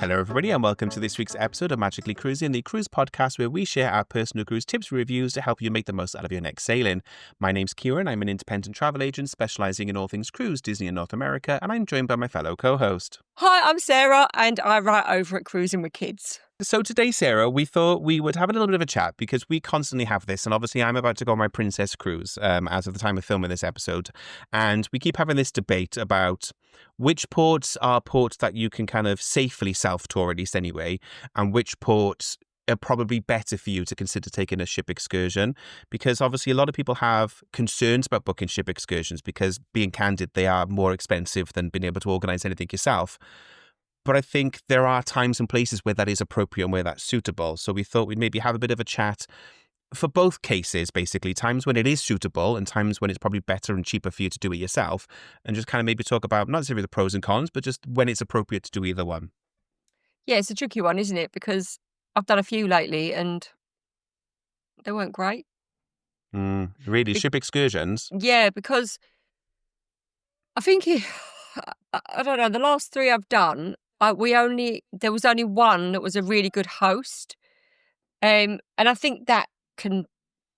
Hello, everybody, and welcome to this week's episode of Magically Cruising, the cruise podcast where we share our personal cruise tips and reviews to help you make the most out of your next sailing. My name's Kieran. I'm an independent travel agent specialising in all things cruise, Disney and North America, and I'm joined by my fellow co-host. Hi, I'm Sarah, and I write over at Cruising with Kids. So today, Sarah, we thought we would have a little bit of a chat because we constantly have this, and obviously I'm about to go on my princess cruise as of the time of filming this episode, and we keep having this debate about which ports are ports that you can kind of safely self-tour, at least anyway, and which ports are probably better for you to consider taking a ship excursion, because obviously a lot of people have concerns about booking ship excursions because, being candid, they are more expensive than being able to organise anything yourself. But I think there are times and places where that is appropriate and where that's suitable. So we thought we'd maybe have a bit of a chat for both cases, basically, times when it is suitable and times when it's probably better and cheaper for you to do it yourself, and just kind of maybe talk about not necessarily the pros and cons, but just when it's appropriate to do either one. Yeah, it's a tricky one, isn't it? Because I've done a few lately and they weren't great. Really? Ship excursions? Yeah, because I think, I don't know, the last three I've done, there was only one that was a really good host. And I think that can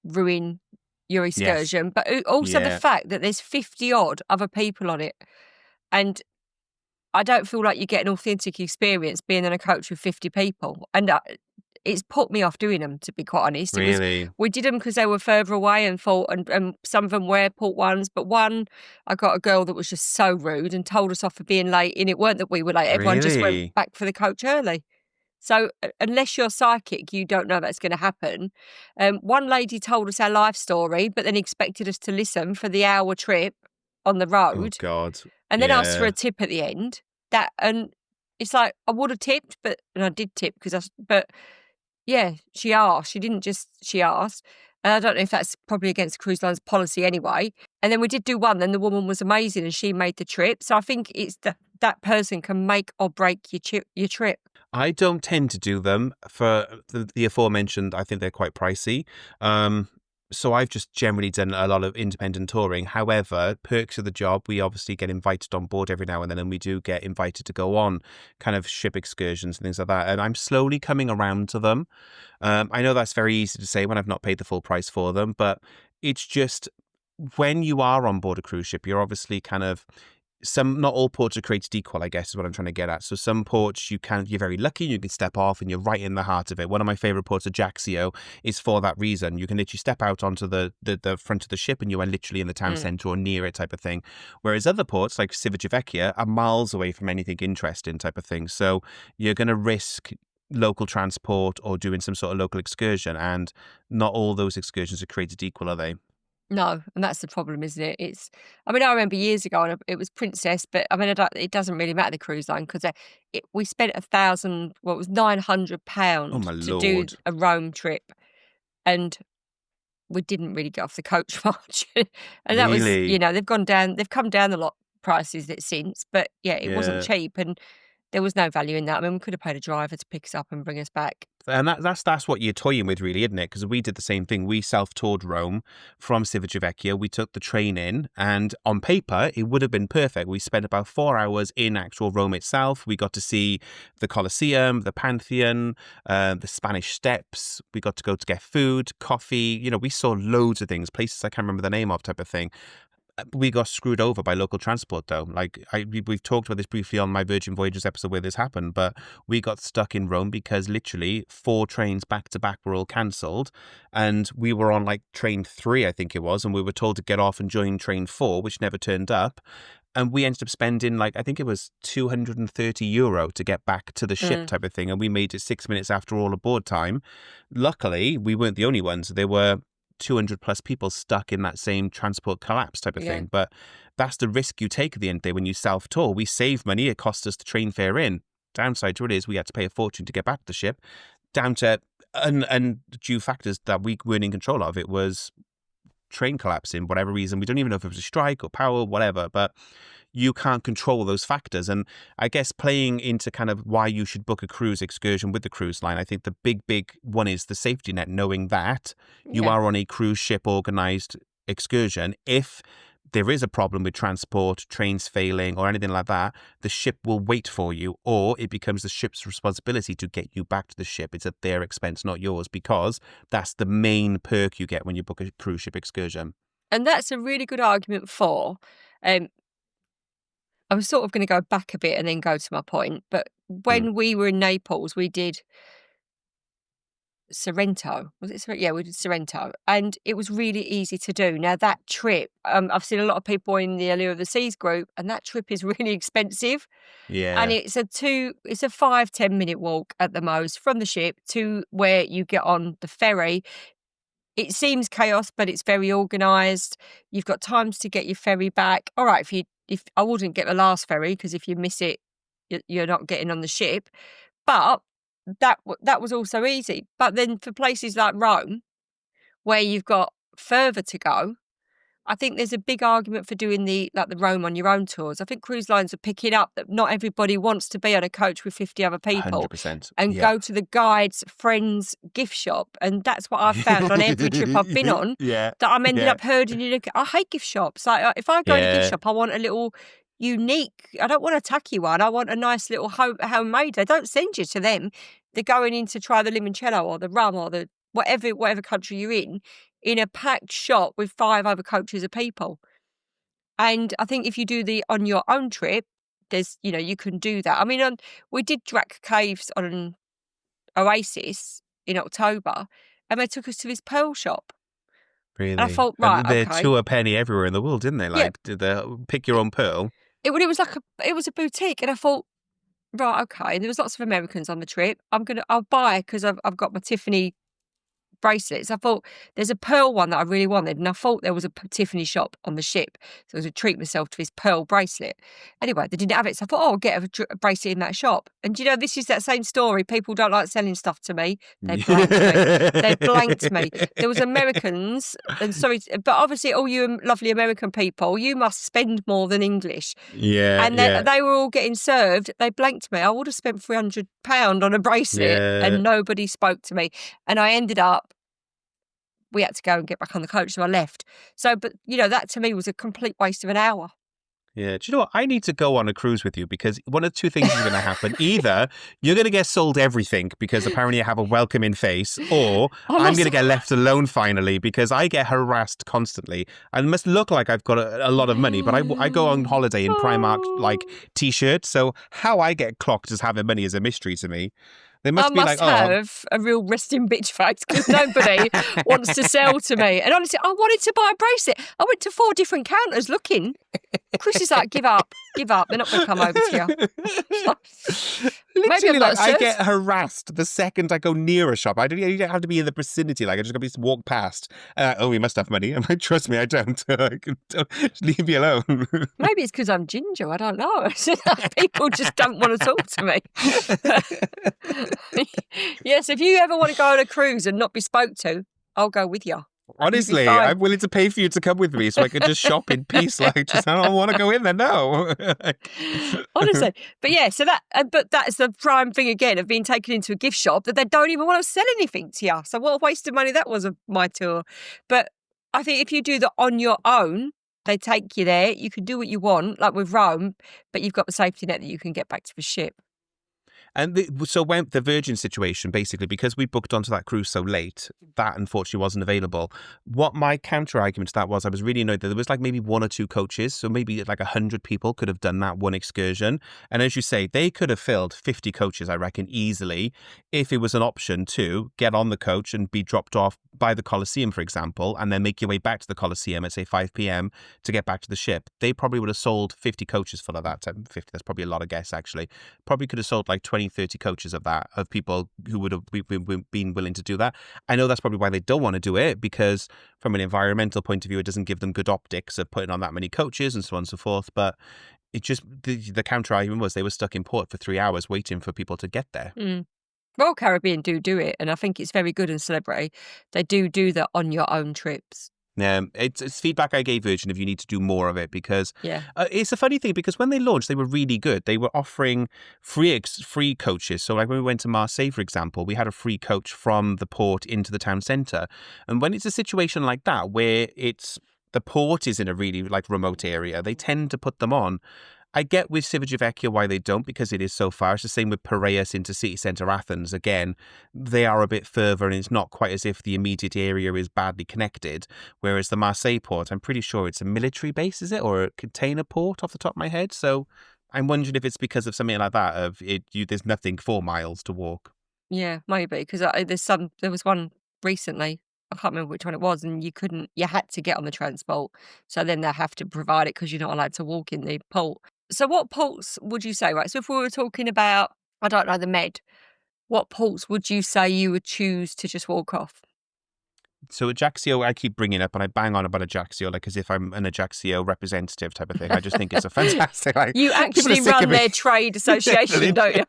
ruin your excursion. Yes. But also the fact that there's 50 odd other people on it. And I don't feel like you get an authentic experience being on a coach with 50 people. And it's put me off doing them, to be quite honest. Really? We did them because they were further away and some of them were airport ones. But one, I got a girl that was just so rude and told us off for being late. And it weren't that we were late. Everyone just went back for the coach early. So unless you're psychic, you don't know that's going to happen. One lady told us our life story, but then expected us to listen for the hour trip on the road. Oh, God. And then asked for a tip at the end. And it's like, I would have tipped, and I did tip but yeah, she asked. She asked. And I don't know if that's probably against cruise line's policy anyway. And then we did do one, then the woman was amazing and she made the trip. So I think it's that person can make or break your trip. I don't tend to do them for the aforementioned. I think they're quite pricey. So I've just generally done a lot of independent touring. However, perks of the job, we obviously get invited on board every now and then, and we do get invited to go on kind of ship excursions and things like that. And I'm slowly coming around to them. I know that's very easy to say when I've not paid the full price for them, but it's just when you are on board a cruise ship, you're obviously kind of not all ports are created equal, I guess, is what I'm trying to get at. So some ports you're very lucky, you can step off and you're right in the heart of it. One of my favorite ports, Ajaccio, is for that reason. You can literally step out onto the front of the ship and you are literally in the town centre or near it type of thing. Whereas other ports like Civitavecchia are miles away from anything interesting type of thing. So you're going to risk local transport or doing some sort of local excursion, and not all those excursions are created equal, are they? No, and that's the problem, isn't it? I remember years ago, and it was Princess, but it doesn't really matter the cruise line because we spent £900 to do a Rome trip, and we didn't really get off the coach much. And that was, they've come down a lot prices since, but it wasn't cheap, and there was no value in that. We could have paid a driver to pick us up and bring us back. And that's what you're toying with, really, isn't it? Because we did the same thing. We self-toured Rome from Civitavecchia. We took the train in, and on paper, it would have been perfect. We spent about 4 hours in actual Rome itself. We got to see the Colosseum, the Pantheon, the Spanish Steps. We got to go to get food, coffee. We saw loads of things, places I can't remember the name of type of thing. We got screwed over by local transport, though. We've talked about this briefly on my Virgin Voyages episode where this happened, but we got stuck in Rome because literally 4 trains back to back were all cancelled, and we were on train 3, I think it was, and we were told to get off and join train 4, which never turned up. And we ended up spending I think it was €230 to get back to the ship type of thing, and we made it 6 minutes after all aboard time. Luckily, we weren't the only ones. There were 200 plus people stuck in that same transport collapse type of thing. But that's the risk you take at the end of the day when you self-tour. We save money. It cost us the train fare in. Downside to it is we had to pay a fortune to get back to the ship. Down to undue factors that we weren't in control of. It was train collapsing, whatever reason. We don't even know if it was a strike or power, whatever. But you can't control those factors. And I guess playing into kind of why you should book a cruise excursion with the cruise line, I think the big one is the safety net, knowing that you are on a cruise ship organised excursion. If there is a problem with transport, trains failing or anything like that, the ship will wait for you, or it becomes the ship's responsibility to get you back to the ship. It's at their expense, not yours, because that's the main perk you get when you book a cruise ship excursion. And that's a really good argument for, I was sort of going to go back a bit and then go to my point, but when we were in Naples, we did Sorrento. Was it Sorrento? Yeah, we did Sorrento. And it was really easy to do. Now, that trip, I've seen a lot of people in the Allure of the Seas group, and that trip is really expensive. Yeah. And it's a 5-10 minute walk at the most from the ship to where you get on the ferry. It seems chaos, but it's very organised. You've got times to get your ferry back. All right, if I wouldn't get the last ferry, because if you miss it, you're not getting on the ship. But that was also easy. But then for places like Rome, where you've got further to go, I think there's a big argument for doing the Rome on your own tours. I think cruise lines are picking up that not everybody wants to be on a coach with 50 other people 100%. and go to the guide's friend's gift shop. And that's what I've found on every trip I've been on, that I'm ended up herding you. I hate gift shops. Like, if I go to a gift shop, I want a little unique, I don't want a tacky one. I want a nice little homemade. They don't send you to them. They're going in to try the limoncello or the rum or the whatever country you're in a packed shop with 5 other coaches of people. And I think if you do the on your own trip, there's, you can do that. I mean, we did Drac Caves on Oasis in October, and they took us to this pearl shop. Really? And I thought, right, they okay. tour a penny everywhere in the world, didn't they? Like, did they pick your own pearl? It was a boutique, and I thought, right, okay. And there was lots of Americans on the trip. I'll buy, because I've got my Tiffany bracelets. I thought there's a pearl one that I really wanted, and I thought there was a Tiffany shop on the ship, so I was going to treat myself to this pearl bracelet. Anyway, they didn't have it, so I thought, I'll get a bracelet in that shop. And this is that same story. People don't like selling stuff to me. They blanked me. They blanked me. There was Americans, and sorry, but obviously all you lovely American people, you must spend more than English. Yeah. And they were all getting served. They blanked me. I would have spent £300 on a bracelet, and nobody spoke to me. And I ended up, we had to go and get back on the coach, so I left. So, but, that to me was a complete waste of an hour. Yeah. Do you know what? I need to go on a cruise with you, because one of two things is going to happen. Either you're going to get sold everything because apparently you have a welcoming face, or I'm going to get left alone finally because I get harassed constantly. I must look like I've got a lot of money, but I go on holiday in Primark t-shirts. So how I get clocked as having money is a mystery to me. They must have a real resting bitch face, because nobody wants to sell to me. And honestly, I wanted to buy a bracelet. I went to 4 different counters looking. Chris is like, give up. They're not going to come over to you. Literally, I get harassed the second I go near a shop. You don't have to be in the vicinity. I just got to walk past. We must have money. I'm like, trust me, I don't. Just leave me alone. Maybe it's because I'm ginger. I don't know. People just don't want to talk to me. Yes, if you ever want to go on a cruise and not be spoke to, I'll go with you. Honestly, I'm willing to pay for you to come with me so I can just shop in peace. I don't want to go in there, no. Honestly. But yeah, so that's the prime thing again of being taken into a gift shop, that they don't even want to sell anything to you. So what a waste of money that was of my tour. But I think if you do the on your own, they take you there. You can do what you want, like with Rome, but you've got the safety net that you can get back to the ship. And so when the Virgin situation, basically, because we booked onto that cruise so late, that unfortunately wasn't available. What my counter argument to that was, I was really annoyed that there was maybe 1 or 2 coaches, so maybe 100 people could have done that one excursion. And as you say, they could have filled 50 coaches, I reckon, easily, if it was an option to get on the coach and be dropped off by the Colosseum, for example, and then make your way back to the Colosseum at, say, 5 p.m. to get back to the ship. They probably would have sold 50 coaches full of that time. 50, that's probably a lot of guess, actually. Probably could have sold 20-30 coaches of that, of people who would have been willing to do that. I know that's probably why they don't want to do it, because from an environmental point of view, it doesn't give them good optics of putting on that many coaches and so on and so forth. But it just, the counter argument was they were stuck in port for 3 hours waiting for people to get there. Royal Caribbean do it, and I think it's very good in Celebrity. They do the on your own trips. It's feedback I gave Virgin if you need to do more of it, because it's a funny thing, because when they launched, they were really good. They were offering free coaches. So when we went to Marseille, for example, we had a free coach from the port into the town centre. And when it's a situation like that, where it's the port is in a really like remote area, they tend to put them on. I get with Civitavecchia why they don't, because it is so far. It's the same with Piraeus into city centre Athens. Again, they are a bit further and it's not quite as if the immediate area is badly connected. Whereas the Marseille port, I'm pretty sure it's a military base, is it? Or a container port off the top of my head. So I'm wondering if it's because of something like that, there's nothing 4 miles to walk. Yeah, maybe, because there was one recently, I can't remember which one it was, and you had to get on the transport. So then they have to provide it because you're not allowed to walk in the port. So what ports would you say, right? So if we were talking about, I don't know, the Med, what ports would you say you would choose to just walk off? So Ajaccio, I keep bringing up, and I bang on about Ajaccio like as if I'm an Ajaccio representative type of thing. I just think it's a fantastic. Like, you actually run their trade association, don't you?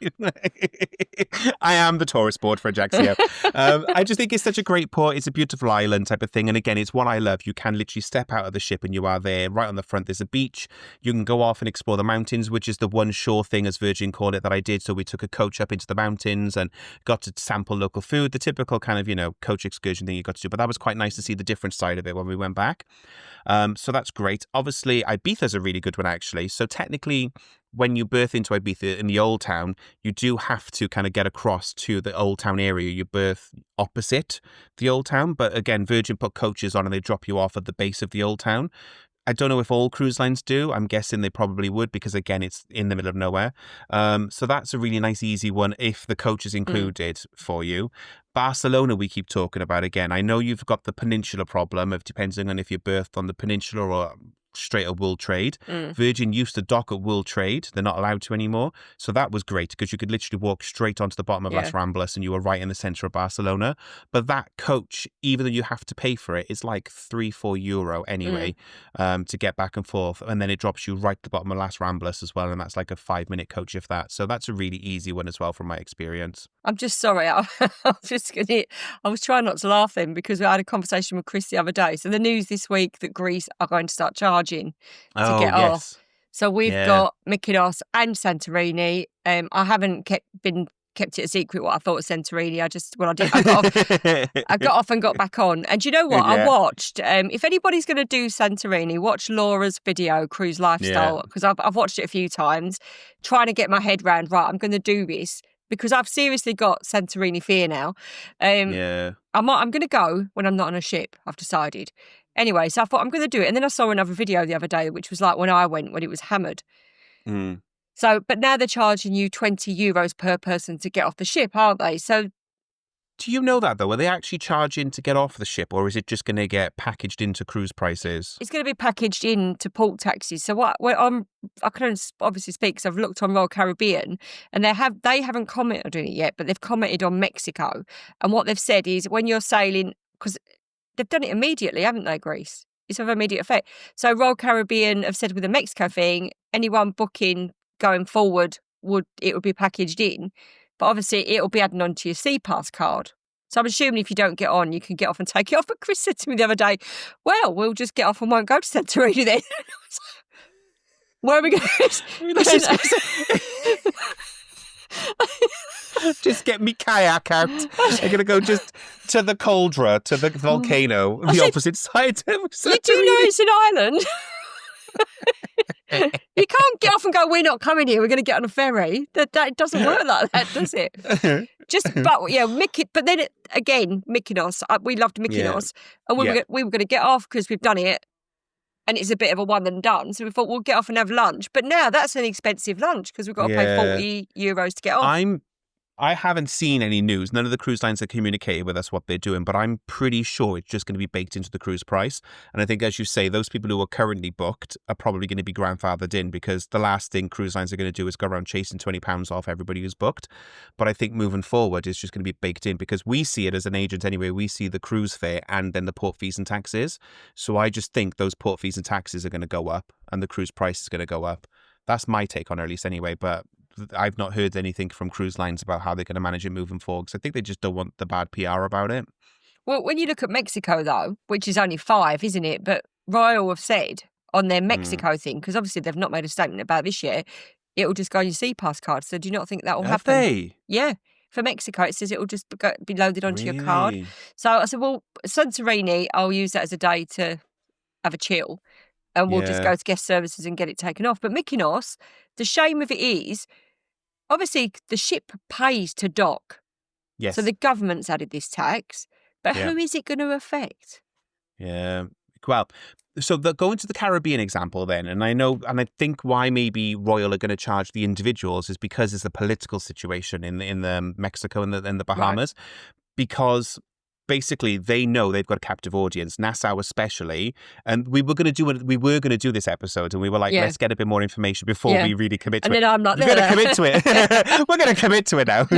I am the tourist board for Ajaccio. I just think it's such a great port. It's a beautiful island type of thing. And again, it's what I love. You can literally step out of the ship and you are there. Right on the front, there's a beach. You can go off and explore the mountains, which is the one shore thing, as Virgin called it, that I did. So we took a coach up into the mountains and got to sample local food, the typical kind of, coach excursion thing you got to do. But that was quite nice to see the different side of it when we went back. So that's great. Obviously, Ibiza's a really good one, actually. So technically, when you berth into Ibiza in the Old Town, you do have to kind of get across to the Old Town area. You berth opposite the Old Town. But again, Virgin put coaches on and they drop you off at the base of the Old Town. I don't know if all cruise lines do. I'm guessing they probably would because, again, it's in the middle of nowhere. So that's a really nice, easy one if the coach is included for you. Barcelona, we keep talking about again. I know you've got the peninsula problem of depending on if you're berthed on the peninsula or straight at World Trade. Virgin used to dock at World Trade. They're not allowed to anymore. So that was great because you could literally walk straight onto the bottom of Las Ramblas and you were right in the centre of Barcelona. But that coach, even though you have to pay for it, it's like €3-4 anyway to get back and forth. And then it drops you right to the bottom of Las Ramblas as well. And that's like a 5-minute coach, if that. So that's a really easy one as well from my experience. I'm just sorry. I was trying not to laugh then because I had a conversation with Chris the other day. So the news this week that Greece are going to start charging to get off. So we've got Mykonos and Santorini. I haven't kept it a secret what I thought of Santorini. I got off and got back on. And do you know what? I watched, if anybody's going to do Santorini, watch Laura's video, Cruise Lifestyle, because I've watched it a few times, trying to get my head round, right, I'm going to do this. Because I've seriously got Santorini fear now. I'm going to go when I'm not on a ship, I've decided. Anyway, so I thought I'm going to do it. And then I saw another video the other day, which was like when I went, when it was hammered. So, but now they're charging you €20 per person to get off the ship, aren't they? So, do you know that, though? Are they actually charging to get off the ship, or is it just going to get packaged into cruise prices? It's going to be packaged into port taxis. So I can obviously speak because I've looked on Royal Caribbean, and they haven't commented on it yet, but they've commented on Mexico. And what they've said is when you're sailing, because they've done it immediately, haven't they, Greece? It's of immediate effect. So Royal Caribbean have said with the Mexico thing, anyone booking going forward would be packaged in. But obviously, it'll be added onto your SeaPass card. So I'm assuming if you don't get on, you can get off and take it off. But Chris said to me the other day, well, we'll just get off and won't go to Santorini then. Where are we going? Just get me kayak out. I'm going to go just to the cauldron, to the volcano, the opposite side. You do know it's an island. You can't get off and go, we're not coming here, we're going to get on a ferry. That doesn't work like that, does it? But then again, Mykonos, we loved Mykonos. And we were going to get off because we've done it. And it's a bit of a one and done. So we thought we'll get off and have lunch. But now that's an expensive lunch because we've got to pay €40 to get off. I haven't seen any news. None of the cruise lines have communicated with us what they're doing, but I'm pretty sure it's just going to be baked into the cruise price. And I think, as you say, those people who are currently booked are probably going to be grandfathered in because the last thing cruise lines are going to do is go around chasing £20 off everybody who's booked. But I think moving forward, it's just going to be baked in because we see it as an agent anyway. We see the cruise fare and then the port fees and taxes. So I just think those port fees and taxes are going to go up and the cruise price is going to go up. That's my take on it, at least anyway. But I've not heard anything from cruise lines about how they're going to manage it moving forward because I think they just don't want the bad PR about it. Well, when you look at Mexico, though, which is only 5, isn't it? But Royal have said on their Mexico thing, because obviously they've not made a statement about this year, it'll just go on your SeaPass card. So do you not think that will happen? Have they? Yeah. For Mexico, it says it will just be loaded onto your card. So I said, well, Santorini, I'll use that as a day to have a chill and we'll just go to guest services and get it taken off. But Mykonos, the shame of it is, obviously the ship pays to dock. Yes. So the government's added this tax, but who is it going to affect? Yeah. Well, so going to the Caribbean example then, and I think why maybe Royal are going to charge the individuals is because there's a political situation in the Mexico and the Bahamas, because basically they know they've got a captive audience, Nassau especially, and we were going to do this episode, and we were like, let's get a bit more information before we really commit to it. And then I'm like, we're going to commit to it. We're going to commit to it now.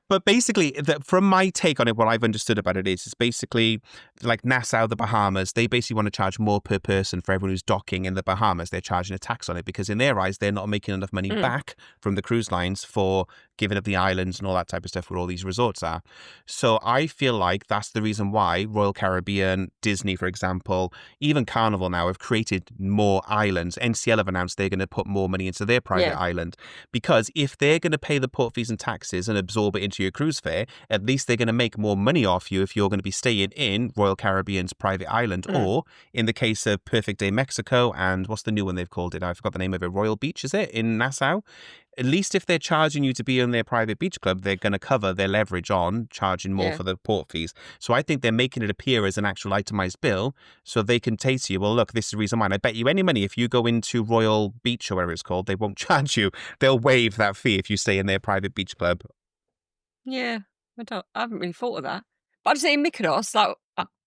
But basically, from my take on it, what I've understood about it is basically like Nassau, the Bahamas, they basically want to charge more per person for everyone who's docking in the Bahamas. They're charging a tax on it because in their eyes, they're not making enough money back from the cruise lines for giving up the islands and all that type of stuff where all these resorts are. So I feel like that's the reason why Royal Caribbean, Disney, for example, even Carnival now have created more islands. NCL have announced they're going to put more money into their private island, because if they're going to pay the port fees and taxes and absorb it into your cruise fare, at least they're going to make more money off you if you're going to be staying in Royal Caribbean's private island, or in the case of Perfect Day Mexico and what's the new one they've called it? I forgot the name of it. Royal Beach, is it, in Nassau? At least if they're charging you to be in their private beach club, they're going to cover their leverage on charging more for the port fees. So I think they're making it appear as an actual itemized bill so they can say to you, well, look, this is the reason why. And I bet you any money, if you go into Royal Beach or whatever it's called, they won't charge you. They'll waive that fee if you stay in their private beach club. Yeah, I haven't really thought of that. But I just think in Mykonos, like,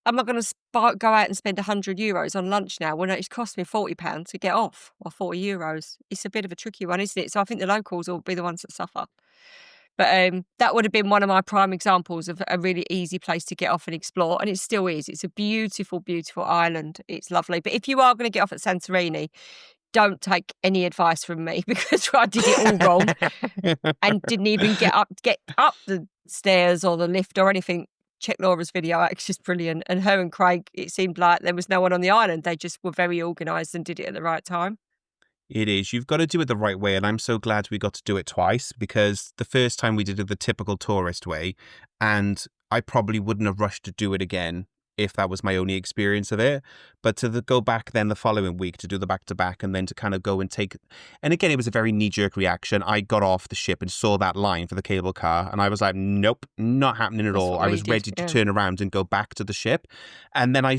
I'm not going to go out and spend €100 on lunch now when it's cost me £40 to get off, or €40. It's a bit of a tricky one, isn't it? So I think the locals will be the ones that suffer. But that would have been one of my prime examples of a really easy place to get off and explore. And it still is. It's a beautiful, beautiful island. It's lovely. But if you are going to get off at Santorini, don't take any advice from me, because I did it all wrong and didn't even get up the stairs or the lift or anything. Check Laura's video out, it's just brilliant. And her and Craig, it seemed like there was no one on the island. They just were very organised and did it at the right time. It is. You've got to do it the right way. And I'm so glad we got to do it twice, because the first time we did it the typical tourist way, and I probably wouldn't have rushed to do it again if that was my only experience of it. But to go back then the following week to do the back-to-back, and then to kind of go and take... And again, it was a very knee-jerk reaction. I got off the ship and saw that line for the cable car, and I was like, nope, not happening at all. I was ready to turn around and go back to the ship. And then I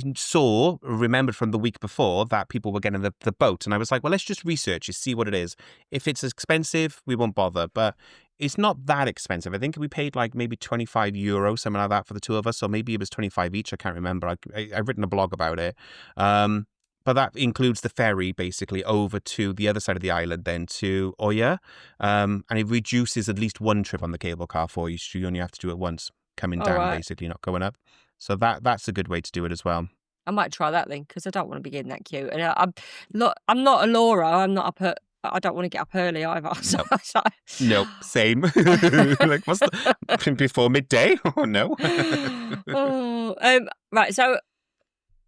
remembered from the week before that people were getting the boat, and I was like, well, let's just research it, see what it is. If it's expensive, we won't bother. But it's not that expensive. I think we paid like maybe €25, something like that, for the two of us. Or maybe it was 25 each. I can't remember. I've written a blog about it. But that includes the ferry basically over to the other side of the island, then to Oya. And it reduces at least one trip on the cable car for you. So you only have to do it once, coming down basically, not going up. So that's a good way to do it as well. I might try that then, because I don't want to be getting that cute. And I'm not a Laura. I'm not up at... I don't want to get up early either. So Nope, same. Like, what's before midday? Oh, no. Right, so,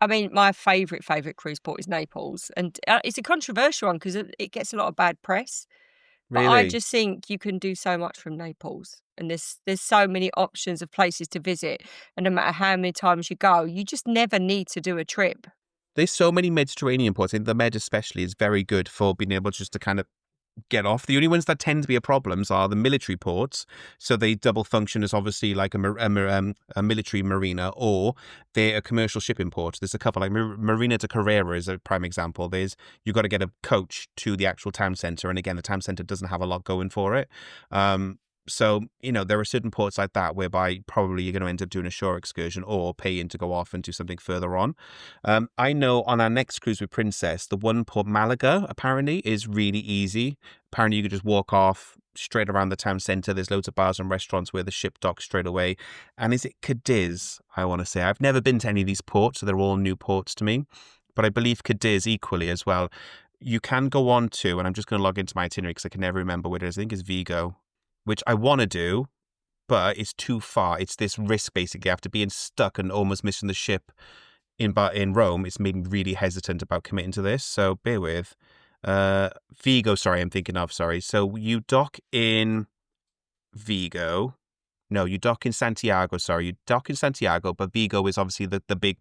I mean, my favourite cruise port is Naples. And it's a controversial one because it gets a lot of bad press. But I just think you can do so much from Naples. And there's so many options of places to visit. And no matter how many times you go, you just never need to do a trip. There's so many Mediterranean ports. The Med especially is very good for being able just to kind of get off. The only ones that tend to be a problems are the military ports. So they double function as obviously like a military marina, or they're a commercial shipping port. There's a couple, like Marina de Carrera is a prime example. You've got to get a coach to the actual town centre. And again, the town centre doesn't have a lot going for it. So, there are certain ports like that whereby probably you're going to end up doing a shore excursion or paying to go off and do something further on. I know on our next cruise with Princess, the one port, Malaga, apparently is really easy. Apparently you could just walk off straight around the town centre. There's loads of bars and restaurants where the ship docks straight away. And is it Cadiz, I want to say? I've never been to any of these ports, so they're all new ports to me. But I believe Cadiz equally as well. You can go on to, and I'm just going to log into my itinerary because I can never remember what it is. I think it's Vigo, which I want to do, but it's too far. It's this risk, basically, after being stuck and almost missing the ship in Rome. It's made me really hesitant about committing to this, so bear with. Vigo, I'm thinking of. So you dock in Vigo. No, you dock in Santiago, You dock in Santiago, but Vigo is obviously the big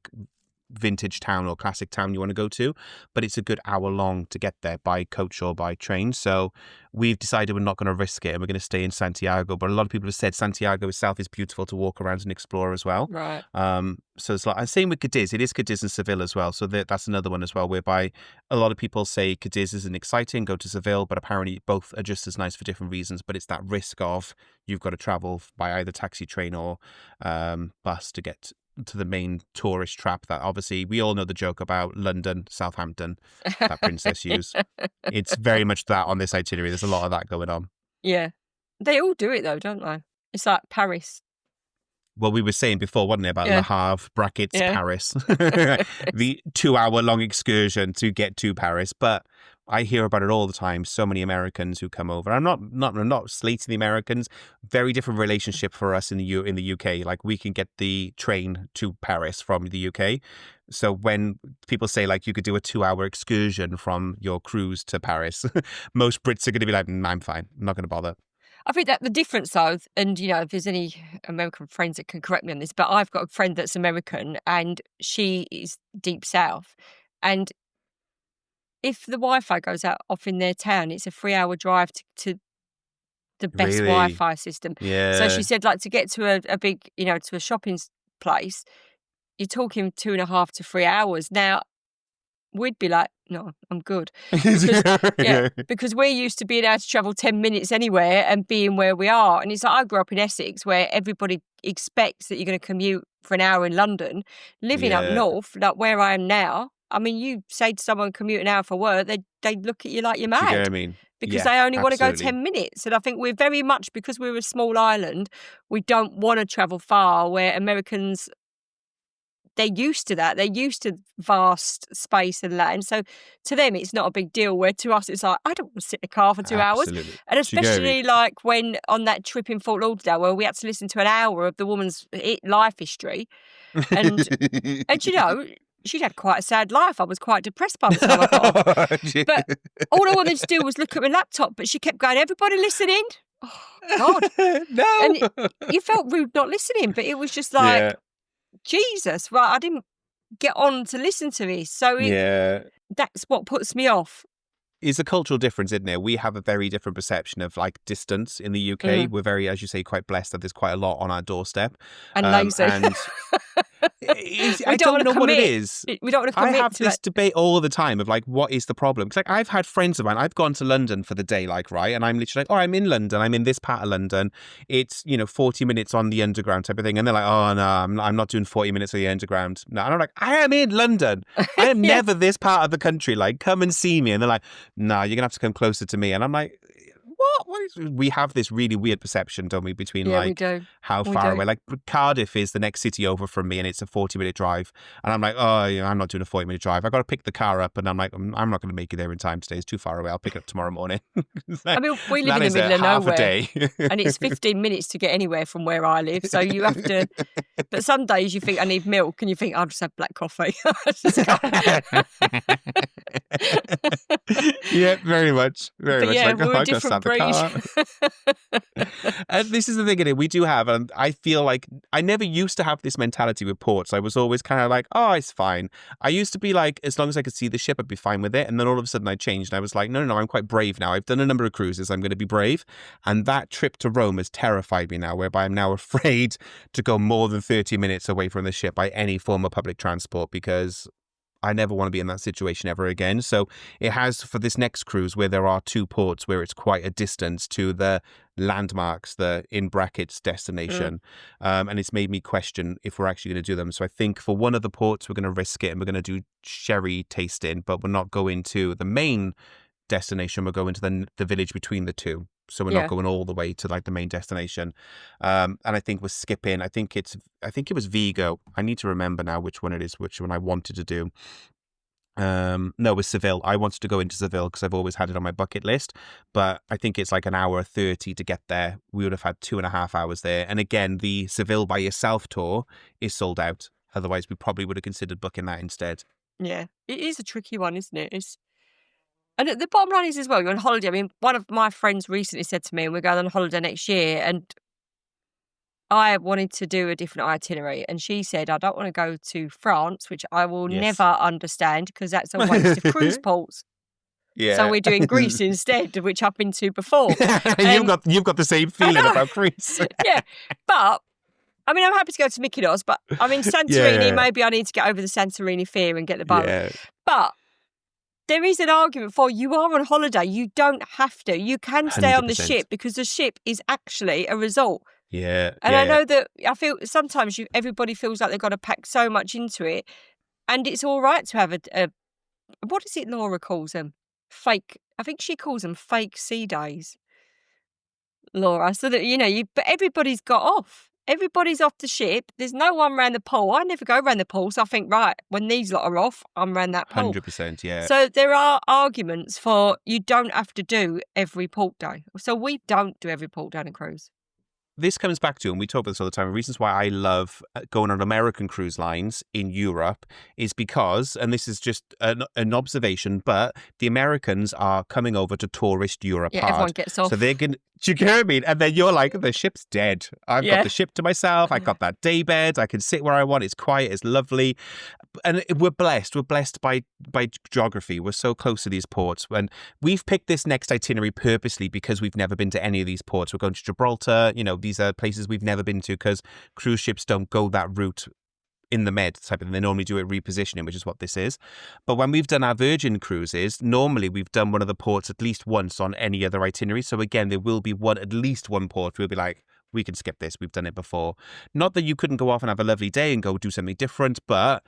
vintage town or classic town you want to go to, but it's a good hour long to get there by coach or by train. So we've decided we're not going to risk it and we're going to stay in Santiago. But a lot of people have said Santiago itself is beautiful to walk around and explore as well. Right. So it's like, and same with Cadiz. It is Cadiz and Seville as well. So that's another one as well, whereby a lot of people say Cadiz isn't exciting, go to Seville, but apparently both are just as nice for different reasons. But it's that risk of you've got to travel by either taxi, train, or bus to get to the main tourist trap that obviously we all know the joke about London, Southampton, that Princess use. It's very much that on this itinerary. There's a lot of that going on. Yeah. They all do it though, don't they? It's like Paris. Well, we were saying before, wasn't it, about Le Havre, brackets, Paris. The 2-hour-long excursion to get to Paris. But I hear about it all the time. So many Americans who come over. I'm not slating the Americans. Very different relationship for us in the UK. Like, we can get the train to Paris from the UK. So when people say, like, you could do a 2-hour excursion from your cruise to Paris, most Brits are going to be like, I'm fine. I'm not going to bother. I think that the difference, though, and, you know, if there's any American friends that can correct me on this, but I've got a friend that's American and she is deep south. And if the Wi-Fi goes out off in their town, it's a 3-hour drive to the best Wi-Fi system. Yeah. So she said, like, to get to a big, you know, to a shopping place, you're talking 2.5 to 3 hours. Now, we'd be like, no, I'm good. Because we're used to being able to travel 10 minutes anywhere and being where we are. And it's like, I grew up in Essex where everybody expects that you're going to commute for an hour in London. Living up north, like where I am now, I mean, you say to someone commute an hour for work, they look at you like you're mad. Do you get what I mean? Because they only want to go 10 minutes. And I think we're very much, because we're a small island, we don't want to travel far, where Americans, they're used to that. They're used to vast space and land. So to them, it's not a big deal, where to us, it's like, I don't want to sit in a car for 2 hours. And especially like when on that trip in Fort Lauderdale, where we had to listen to an hour of the woman's life history. And you know, she'd had quite a sad life. I was quite depressed by the time I got off. But all I wanted to do was look at my laptop, but she kept going, everybody listening? Oh, God. No. And you felt rude not listening, but it was just like, Jesus, right, I didn't get on to listen to this. So that's what puts me off. It's a cultural difference, isn't it? We have a very different perception of like distance in the UK. We're very, as you say, quite blessed that there's quite a lot on our doorstep. And lazy. And I don't know what it is. We don't want to commit. I have this debate all the time of like, what is the problem? Because like, I've had friends of mine, I've gone to London for the day, like, right? And I'm literally like, oh, I'm in London. I'm in this part of London. It's, 40 minutes on the underground type of thing. And they're like, oh, no, I'm not doing 40 minutes of the underground. No, and I'm like, I am in London. I am never this part of the country. Like, come and see me. And they're like, no, you're going to have to come closer to me. And I'm like, we have this really weird perception, don't we, between how far away. Like Cardiff is the next city over from me and it's a 40-minute drive. And I'm like, oh, I'm not doing a 40-minute drive. I got to pick the car up and I'm like, I'm not going to make it there in time today. It's too far away. I'll pick it up tomorrow morning. I mean, we live in the middle of nowhere and it's 15 minutes to get anywhere from where I live. So you have to, but some days you think I need milk and you think I'll just have black coffee. Yeah, very much. Very much. Yeah, we're a different breed. And this is the thing in it. We do have, and I feel like I never used to have this mentality with ports. I was always kind of like, oh, it's fine. I used to be like, as long as I could see the ship, I'd be fine with it. And then all of a sudden I changed and I was like, no, I'm quite brave now. I've done a number of cruises. I'm going to be brave. And that trip to Rome has terrified me now, whereby I'm now afraid to go more than 30 minutes away from the ship by any form of public transport, because I never want to be in that situation ever again. So it has, for this next cruise, where there are 2 ports where it's quite a distance to the landmarks, the in brackets destination. And it's made me question if we're actually going to do them. So I think for one of the ports, we're going to risk it and we're going to do sherry tasting, but we're not going to the main destination. We're going to the village between the 2. So we're not going all the way to like the main destination. And I think we're skipping. I think it was Vigo. I need to remember now which one it is, which one I wanted to do. No, it was Seville. I wanted to go into Seville because I've always had it on my bucket list. But I think it's like an hour 30 to get there. We would have had 2.5 hours there. And again, the Seville by yourself tour is sold out. Otherwise, we probably would have considered booking that instead. Yeah, it is a tricky one, isn't it? And the bottom line is as well, you're on holiday. I mean, one of my friends recently said to me, we're going on holiday next year, and I wanted to do a different itinerary, and she said, I don't want to go to France, which I will Yes. never understand because that's a waste of cruise ports. Yeah. So we're doing Greece instead, which I've been to before. You've got the same feeling about Greece. Yeah. But I mean, I'm happy to go to Mykonos, but I mean, Santorini, maybe I need to get over the Santorini fear and get the boat. Yeah. But there is an argument for you are on holiday. You don't have to. You can stay on the 100%. ship because the ship is actually a resort. Yeah. And I know that I feel sometimes everybody feels like they've got to pack so much into it. And it's all right to have a what is it Laura calls them? Fake. I think she calls them fake sea days. Laura, so that, but everybody's got off. Everybody's off the ship. There's no one round the pool. I never go round the pool, so I think, right, when these lot are off, I'm round that pool. 100%, yeah. So there are arguments for you don't have to do every port day. So we don't do every port day on a cruise. This comes back to, and we talk about this all the time, reasons why I love going on American cruise lines in Europe is because, and this is just an observation, but the Americans are coming over to tourist Europe hard. Everyone gets off. So they're going to, do you get what I mean? And then you're like, the ship's dead. I've got the ship to myself. I got that day bed. I can sit where I want. It's quiet. It's lovely. And we're blessed. We're blessed by geography. We're so close to these ports. When we've picked this next itinerary purposely because we've never been to any of these ports. We're going to Gibraltar. These are places we've never been to because cruise ships don't go that route in the Med type of thing. They normally do it repositioning, which is what this is. But when we've done our Virgin cruises, normally we've done one of the ports at least once on any other itinerary. So again, there will be at least one port we'll be like, we can skip this. We've done it before. Not that you couldn't go off and have a lovely day and go do something different, but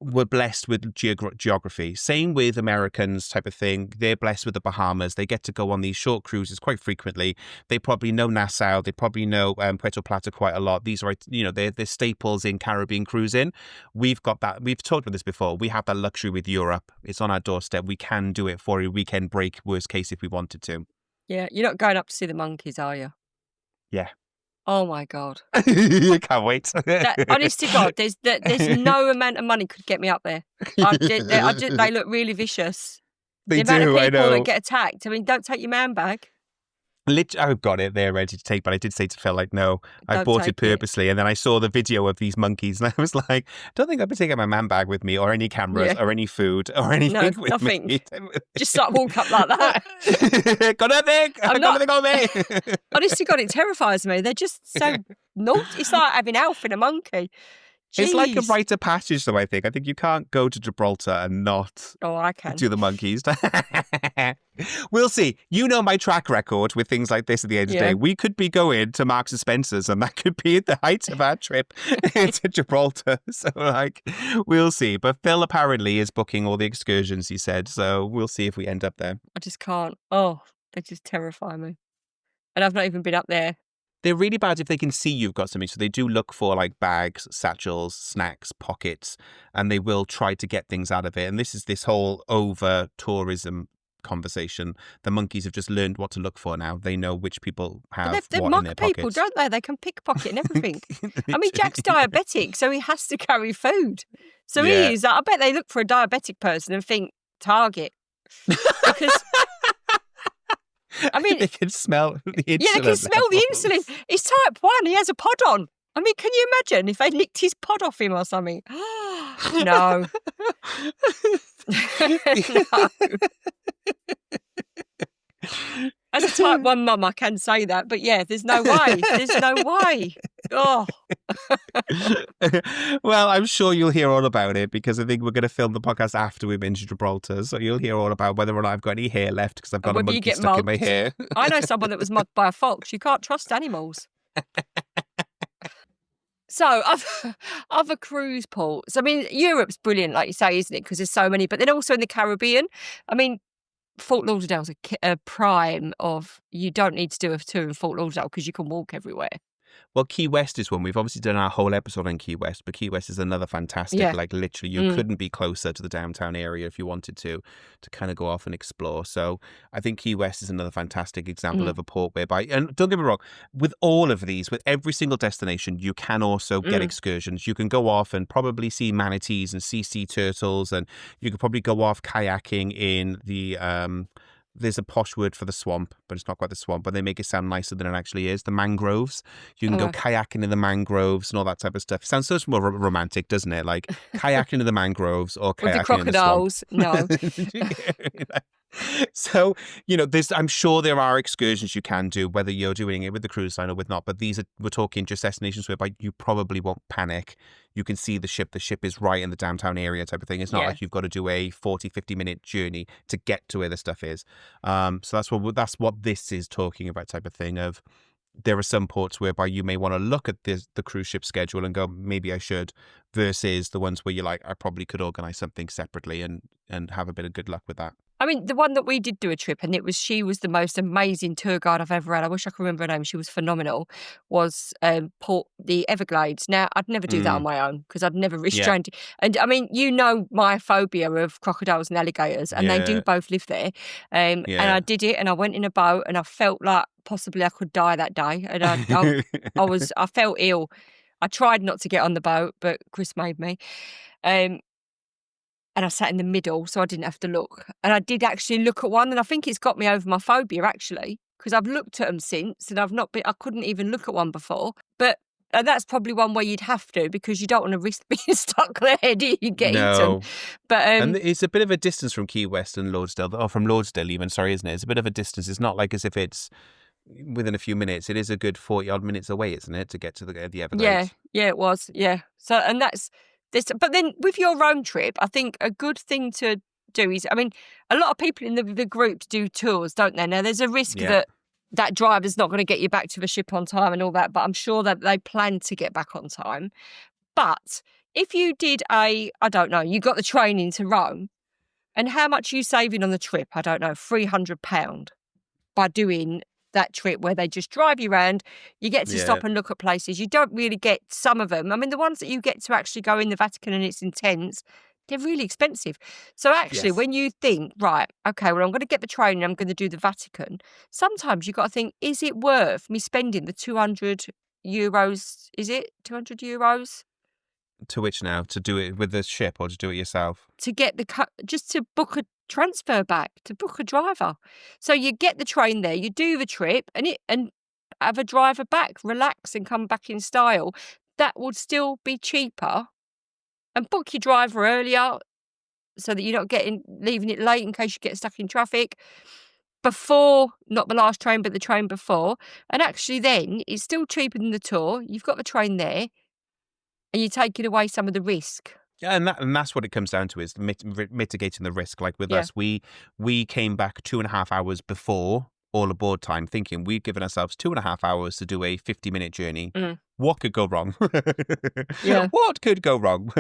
we're blessed with geography. Same with Americans type of thing. They're blessed with the Bahamas. They get to go on these short cruises quite frequently. They probably know Nassau. They probably know Puerto Plata quite a lot. These are, they're staples in Caribbean cruising. We've got that. We've talked about this before. We have that luxury with Europe. It's on our doorstep. We can do it for a weekend break, worst case, if we wanted to. Yeah, you're not going up to see the monkeys, are you? Yeah. Oh my God! You can't wait. Honest to God, there's no amount of money could get me up there. They look really vicious. They the amount do. of people I know. that get attacked. I mean, don't take your man bag. I've got it there ready to take, but I did say to Phil, like, no, I Don't bought take it purposely. And then I saw the video of these monkeys and I was like, I don't think I'd be taking my man bag with me or any cameras or any food or anything with nothing. me. Just like walk up like that. Got nothing. I've got nothing on me. Honest to God, it terrifies me. They're just so naughty. It's like having Alf in a monkey. Jeez. It's like a rite of passage, though, I think. I think you can't go to Gibraltar and not I can. do the monkeys. We'll see. You know my track record with things like this at the end of the day. We could be going to Marks and Spencer's and that could be at the height of our trip to Gibraltar. So, we'll see. But Phil apparently is booking all the excursions, he said. So we'll see if we end up there. I just can't. Oh, they just terrify me. And I've not even been up there. They're really bad if they can see you've got something. So they do look for like bags, satchels, snacks, pockets, and they will try to get things out of it. And this is this whole over tourism conversation. The monkeys have just learned what to look for now. They know which people have they what mock in their people, pockets. don't they? They can pickpocket and everything. I mean, Jack's diabetic, so he has to carry food. So he is. I bet they look for a diabetic person and think target because. I mean, they can smell the insulin. Yeah, they can smell the insulin. He's type 1. He has a pod on. I mean, can you imagine if they nicked his pod off him or something? No. No. As a type 1 mum, I can say that. But yeah, there's no way. There's no way. Oh. Well, I'm sure you'll hear all about it because I think we're going to film the podcast after we've been to Gibraltar. So you'll hear all about whether or not I've got any hair left because I've got a monkey stuck in my hair. I know someone that was mugged by a fox. You can't trust animals. So, other cruise ports. I mean, Europe's brilliant, like you say, isn't it? Because there's so many. But then also in the Caribbean, I mean, Fort Lauderdale's a prime of you don't need to do a tour in Fort Lauderdale because you can walk everywhere. Well, Key West is one. We've obviously done our whole episode on Key West, but Key West is another fantastic, like literally you couldn't be closer to the downtown area if you wanted to kind of go off and explore. So I think Key West is another fantastic example of a port whereby, and don't get me wrong, with all of these, with every single destination, you can also get excursions. You can go off and probably see manatees and see sea turtles, and you could probably go off kayaking in the there's a posh word for the swamp, but it's not quite the swamp, but they make it sound nicer than it actually is. The mangroves. You can go kayaking in the mangroves and all that type of stuff. It sounds so much more romantic, doesn't it? Like kayaking in the mangroves or With the kayaking in the swamp. crocodiles. No. So, I'm sure there are excursions you can do, whether you're doing it with the cruise line or with not, but we're talking just destinations whereby you probably won't panic. You can see the ship. The ship is right in the downtown area type of thing. It's not like you've got to do a 40, 50-minute journey to get to where the stuff is. So that's what this is talking about type of thing of, there are some ports whereby you may want to look at the cruise ship schedule and go, maybe I should, versus the ones where you're like, I probably could organise something separately and have a bit of good luck with that. I mean, the one that we did do a trip, and she was the most amazing tour guide I've ever had. I wish I could remember her name. She was phenomenal. Was the Everglades. Now, I'd never do that on my own because I'd never restrained. Yeah. And I mean, my phobia of crocodiles and alligators, and they do both live there. And I did it, and I went in a boat, and I felt like possibly I could die that day. And I felt ill. I tried not to get on the boat, but Chris made me. And I sat in the middle, so I didn't have to look. And I did actually look at one, and I think it's got me over my phobia, actually, because I've looked at them since, and I couldn't even look at one before. But that's probably one where you'd have to, because you don't want to risk being stuck there, do you? Get eaten. But and it's a bit of a distance from Key West and Lordsdale, or from Lordsdale even, sorry, isn't it? It's a bit of a distance. It's not like as if it's within a few minutes. It is a good 40-odd minutes away, isn't it, to get to the Everglades? Yeah, it was, yeah. So, and that's... But then with your Rome trip, I think a good thing to do is, I mean, a lot of people in the groups do tours, don't they? Now, there's a risk that driver's not going to get you back to the ship on time and all that, but I'm sure that they plan to get back on time. But if you did you got the train into Rome, and how much are you saving on the trip? I don't know, £300 by doing that trip where they just drive you around. You get to stop and look at places. You don't really get some of them. I mean, the ones that you get to actually go in the Vatican and it's intense, they're really expensive. So actually, when you think, right, okay, well, I'm going to get the train and I'm going to do the Vatican, sometimes you've got to think, is it worth me spending the €200? Is it €200? To which now? To do it with the ship or to do it yourself? To get just to book a transfer back, to book a driver. So you get the train there, you do the trip and have a driver back, relax and come back in style. That would still be cheaper. And book your driver earlier so that you're not leaving it late in case you get stuck in traffic. Before, not the last train, but the train before. And actually then it's still cheaper than the tour. You've got the train there and you're taking away some of the risk. Yeah, and that's what it comes down to, is mitigating the risk. Like with us, we came back 2.5 hours before all aboard time, thinking we'd given ourselves 2.5 hours to do a 50-minute journey. What could go wrong? What could go wrong?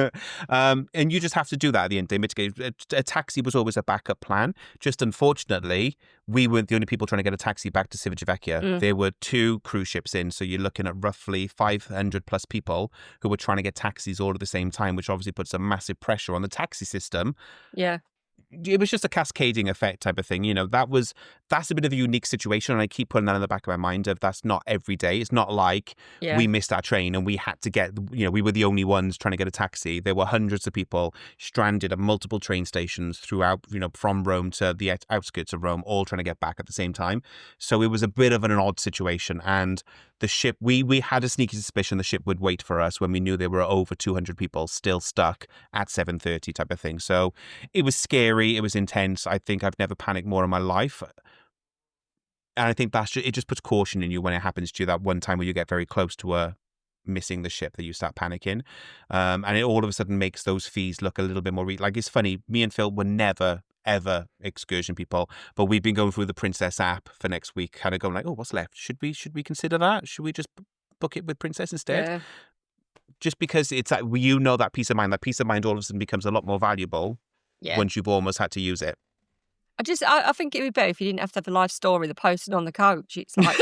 And you just have to do that at the end. They mitigate. A taxi was always a backup plan. Just unfortunately, we weren't the only people trying to get a taxi back to Civitavecchia. There were 2 cruise ships in, so you're looking at roughly 500 plus people who were trying to get taxis all at the same time, which obviously puts a massive pressure on the taxi system. Yeah. It was just a cascading effect type of thing. That's a bit of a unique situation, and I keep putting that in the back of my mind of that's not every day. It's not like we missed our train and we had to get, we were the only ones trying to get a taxi. There were hundreds of people stranded at multiple train stations throughout, from Rome to the outskirts of Rome, all trying to get back at the same time. So it was a bit of an odd situation, and the ship, we had a sneaky suspicion the ship would wait for us when we knew there were over 200 people still stuck at 7:30 type of thing. So it was scary. It was intense. I think I've never panicked more in my life. And I think it just puts caution in you when it happens to you that one time where you get very close to missing the ship, that you start panicking. And it all of a sudden makes those fees look a little bit more like, it's funny, me and Phil were never ever excursion people, but we've been going through the Princess app for next week, kind of going like, oh, what's left? Should we consider that? Should we just book it with Princess instead? Just because it's like, that peace of mind. That peace of mind all of a sudden becomes a lot more valuable once you've almost had to use it. I think it would be better if you didn't have to have a life story the posted on the coach. It's like,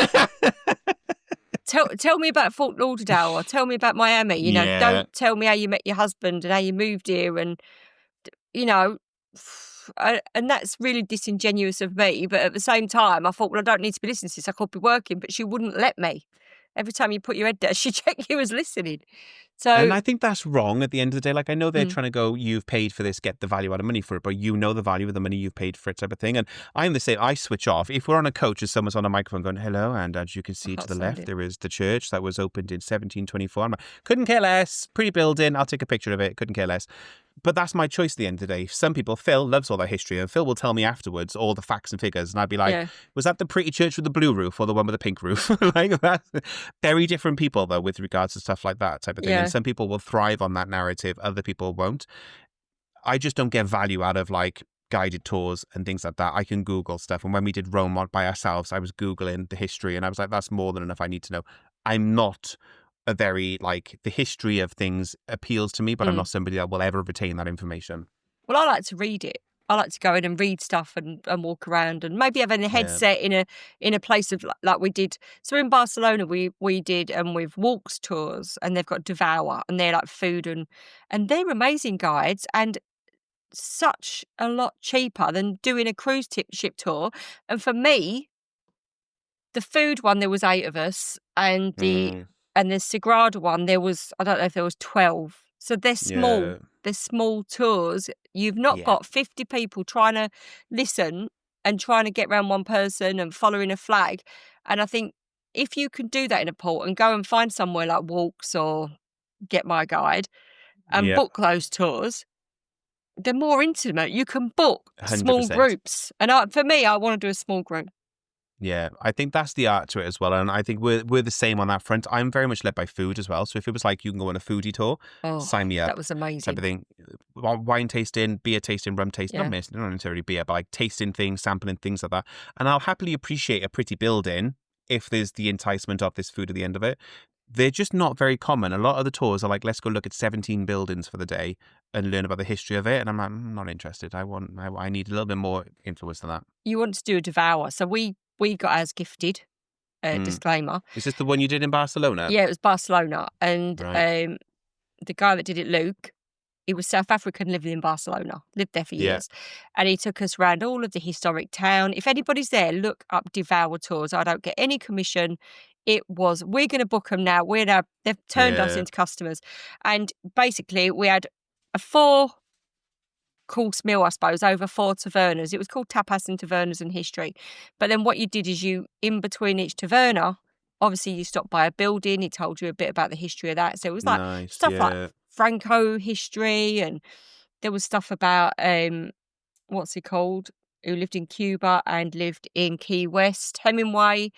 tell me about Fort Lauderdale, or tell me about Miami. Don't tell me how you met your husband and how you moved here, and and that's really disingenuous of me. But at the same time, I thought, well, I don't need to be listening to this. I could be working, but she wouldn't let me. Every time you put your head down, she checked you was listening. And So I think that's wrong at the end of the day. Like, I know they're mm, trying to go, you've paid for this, get the value out of money for it, but you know the value of the money you've paid for it type of thing. And I'm the same. I switch off. If we're on a coach and someone's on a microphone going, hello, and as you can I see to can't the stand left, it. there is the church that was opened in 1724. I'm like, couldn't care less. Pretty building. I'll take a picture of it. Couldn't care less. But that's my choice at the end of the day. Some people, Phil loves all that history, and Phil will tell me afterwards all the facts and figures, and I'd be like, Yeah. was that the pretty church with the blue roof or the one with the pink roof? Like, that's very different people, though, with regards to stuff like that type of thing. And Yeah. some people will thrive on that narrative, other people won't. I just don't get value out of like guided tours and things like that. I can Google stuff. And when we did Rome by ourselves, I was Googling the history, and I was like, that's more than enough I need to know. I'm not a very, like, the history of things appeals to me, but I'm not somebody that will ever retain that information. Well, I like to read it. I like to go in and read stuff and walk around and maybe having a headset in a place of like we did. So in Barcelona, we did with walks tours, and they've got Devour, and they're like food and they're amazing guides and such a lot cheaper than doing a cruise ship tour. And for me, the food one, there was 8 of us, and the Sagrada one, there was, I don't know if there was 12. So they're small. Yeah. They're small tours. You've not Yeah. got 50 people trying to listen and trying to get around one person and following a flag. And I think if you can do that in a port and go and find somewhere like Walks or Get My Guide and Yeah. book those tours, they're more intimate. You can book small 100%. groups. And for me, I want to do a small group. Yeah, I think that's the art to it as well, and I think we're the same on that front. I'm very much led by food as well, so if it was like you can go on a foodie tour, sign me up. That was amazing. Type of thing. Wine tasting, beer tasting, rum tasting, not necessarily beer, but like tasting things, sampling things like that. And I'll happily appreciate a pretty building if there's the enticement of this food at the end of it. They're just not very common. A lot of the tours are like, let's go look at 17 buildings for the day and learn about the history of it. And I'm like, I'm not interested. I need a little bit more influence than that. You want to do a Devour. So we got ours gifted, disclaimer. Is this the one you did in Barcelona? Yeah, it was Barcelona. And Right. the guy that did it, Luke, he was South African, living in Barcelona, lived there for years. And he took us around all of the historic town. If anybody's there, look up Devour Tours. I don't get any commission. It was, we're going to book them now. They've turned us into customers. And basically, we had a 4-course meal, I suppose, over 4 tavernas. It was called Tapas and Tavernas and History. But then what you did is in between each taverna, obviously you stopped by a building. He told you a bit about the history of that. So it was like stuff like Franco history, and there was stuff about, what's he called, who lived in Cuba and lived in Key West, Hemingway.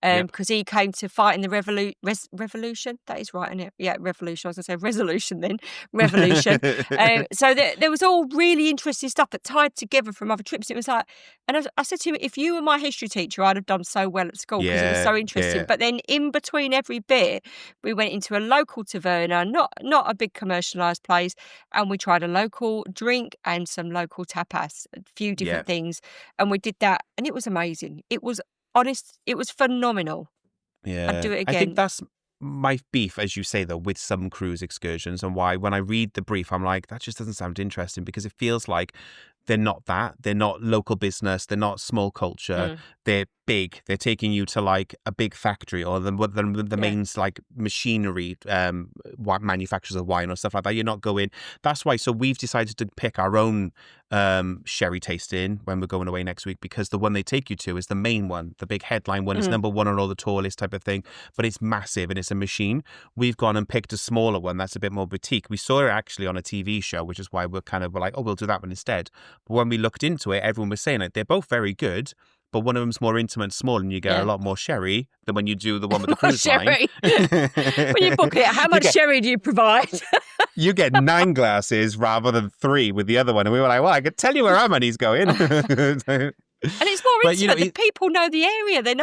Because he came to fight in the revolution. That is right, isn't it? Yeah, revolution. I was going to say resolution then. Revolution. So there was all really interesting stuff that tied together from other trips. It was like, and I said to him, if you were my history teacher, I'd have done so well at school because it was so interesting. Yeah. But then in between every bit, we went into a local taverna, not a big commercialised place, and we tried a local drink and some local tapas, a few different things. And we did that, and it was amazing. It was honest, it was phenomenal. Yeah. I'd do it again. I think that's my beef, as you say, though, with some cruise excursions, and why when I read the brief, I'm like, that just doesn't sound interesting, because it feels like they're not that. They're not local business. They're not small culture. They're big. They're taking you to like a big factory or the main like machinery manufacturers of wine or stuff like that. You're not going. That's why. So we've decided to pick our own sherry tasting when we're going away next week, because the one they take you to is the main one, the big headline one. It's number 1 on all the tour list type of thing, but it's massive and it's a machine. We've gone and picked a smaller one that's a bit more boutique. We saw it actually on a TV show, which is why we're like, oh, we'll do that one instead. But when we looked into it, everyone was saying it. They're both very good, but one of them's more intimate and small, and you get a lot more sherry than when you do the one with the cruise line. When you book it, how much sherry do you provide? You get 9 glasses rather than 3 with the other one. And we were like, well, I could tell you where our money's going. And it's more intimate. The people know the area. They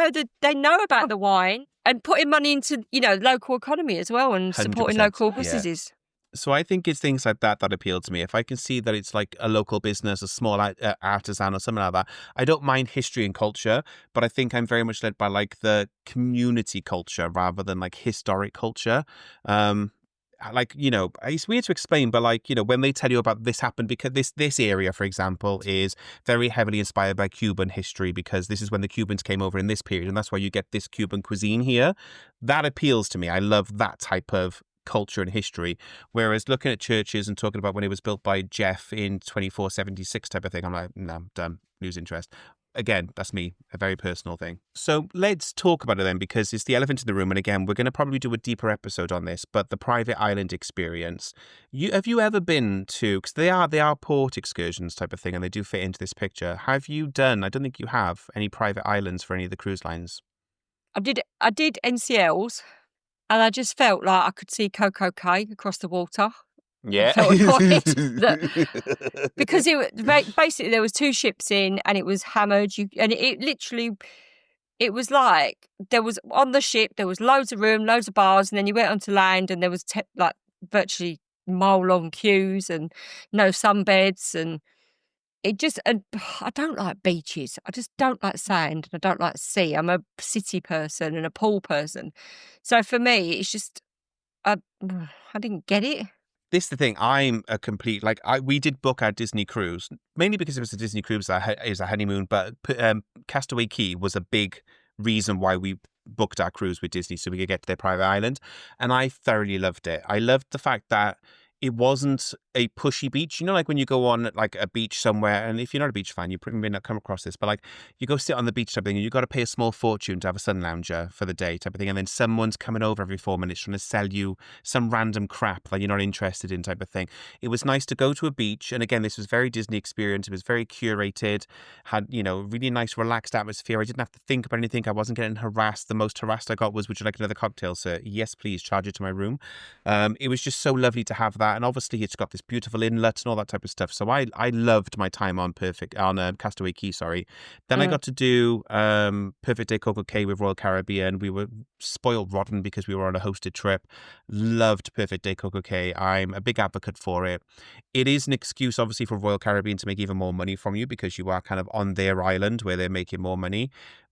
know about the wine, and putting money into, local economy as well, and supporting local businesses. Yeah. So I think it's things like that appeal to me. If I can see that it's like a local business, a small artisan or something like that, I don't mind history and culture, but I think I'm very much led by like the community culture rather than like historic culture. It's weird to explain, but when they tell you about this happened because this area, for example, is very heavily inspired by Cuban history, because this is when the Cubans came over in this period, and that's why you get this Cuban cuisine here. That appeals to me. I love that type of culture and history. Whereas looking at churches and talking about when it was built by Jeff in 2476 type of thing, I'm like, no, I'm done. Lose interest. Again, that's me, a very personal thing. So let's talk about it then, because it's the elephant in the room. And again, we're going to probably do a deeper episode on this, but the private island experience. Have you ever been to, because they are port excursions type of thing, and they do fit into this picture. Have you done, I don't think you have, any private islands for any of the cruise lines? I did NCLs, and I just felt like I could see Coco Cay across the water. I Yeah. felt annoyed because basically there was 2 ships in, and it was hammered. It literally, it was like there was on the ship there was loads of room, loads of bars, and then you went onto land and there was like virtually mile-long queues and no sunbeds, and it just. And I don't like beaches. I just don't like sand, and I don't like sea. I'm a city person and a pool person, so for me it's just I didn't get it. This is the thing. I'm a complete we did book our Disney cruise mainly because it was a Disney cruise that is a honeymoon, but Castaway Cay was a big reason why we booked our cruise with Disney so we could get to their private island, and I thoroughly loved it. I loved the fact that it wasn't a pushy beach. You know, like when you go on like a beach somewhere, and if you're not a beach fan, you probably may not come across this, but like you go sit on the beach type of thing, and you've got to pay a small fortune to have a sun lounger for the day type of thing, and then someone's coming over every 4 minutes trying to sell you some random crap that you're not interested in type of thing. It was nice to go to a beach, and again, this was very Disney experience. It was very curated, had, really nice relaxed atmosphere. I didn't have to think about anything. I wasn't getting harassed. The most harassed I got was, "Would you like another cocktail, sir?" "Yes, please, charge it to my room." It was just so lovely to have that. And obviously it's got this beautiful inlet and all that type of stuff. So I loved my time on Castaway Cay, sorry. Then I got to do Perfect Day Coco Cay with Royal Caribbean. We were spoiled rotten because we were on a hosted trip. Loved Perfect Day Coco Cay. I'm a big advocate for it. It is an excuse, obviously, for Royal Caribbean to make even more money from you because you are kind of on their island where they're making more money.